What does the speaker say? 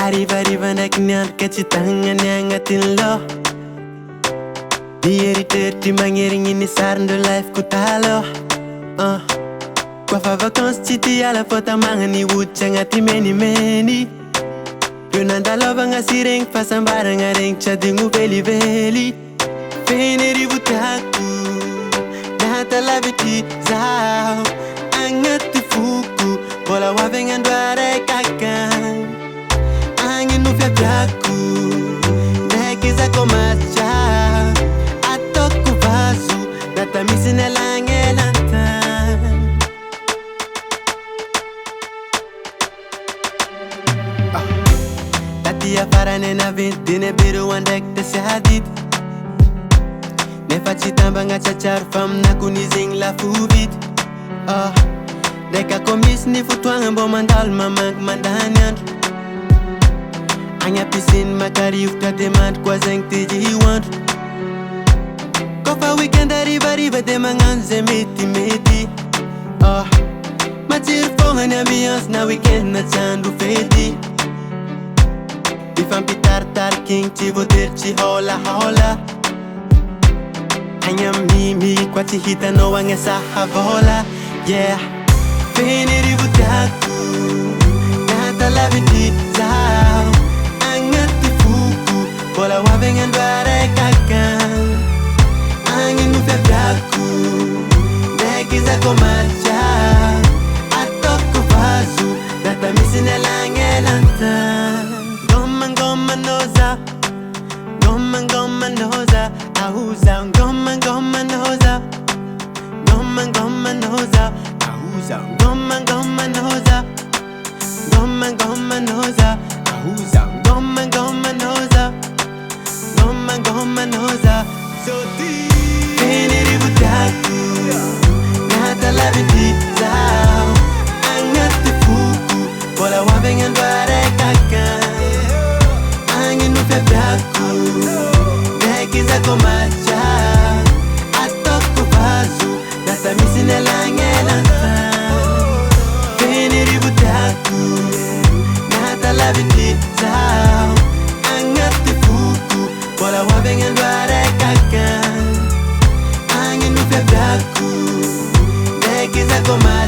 Ariva ndraiky niandrika tsy tagnany agnatin'ny loha. Mieritreritry magnerigny ny sarindreo life-ko taloha. Koafa vacances tsy ty ala fô tamagnany hoditry agnaty menimeny. Reo nandalovagna sy regny fahasambaragna regny tsy adigno velively. Fenerive tiako nahata lavitry zaho agnaty foko, mbola hoavy andro araiky akagny. Agny no fiaviagko ndraiky zako matja, ataoko vaso data misy nelanelantany. Taty afarany naventy diny bereo andraiky tasy adity. Nefa tsy tambagna tsatsaro fa aminako nizegny lafo vity. Ndraika koa misy ny fotoagna mbô mandalo mamangy mandany andro. Agny apisiny makarivotra de mandry koa zegny ty andro. Kofa weekend arivariva de magnano zay metimety. Matsiry fogna ny ambiance na weekend na tsy andro fety. Ifampitaritarik igny tsy voatery tsy hôlahôla. Agny amimi koa tsy hitanao agny asahavola. Yeah, Fenerive tiako nahata lavitry zaho agnaty foko, mbola hoavy andro araiky akagny. Agny no fiaviagko ndraiky zako matja, ataoko vaso data misy nelanelantany. Ngomangomanoza, ngomangomanoza, ahuza ngomangomanoza, ngomangomanoza, ahuza ngomangomanoza, ngomangomanoza, ahuza ngomangomanoza, ngomangomanoza. Fenerive tiako nahata lavitry zaho agnaty foko, mbola hoavy andro araiky akagny. Agny no fiaviagko ndraiky zako matja, ataoko vaso data misy nelanelantany. Fenerive tiako nahata lavitry zaho agnaty foko, mbola hoavy andro araiky akagny. Agny no fiaviagko ndraiky zako matja.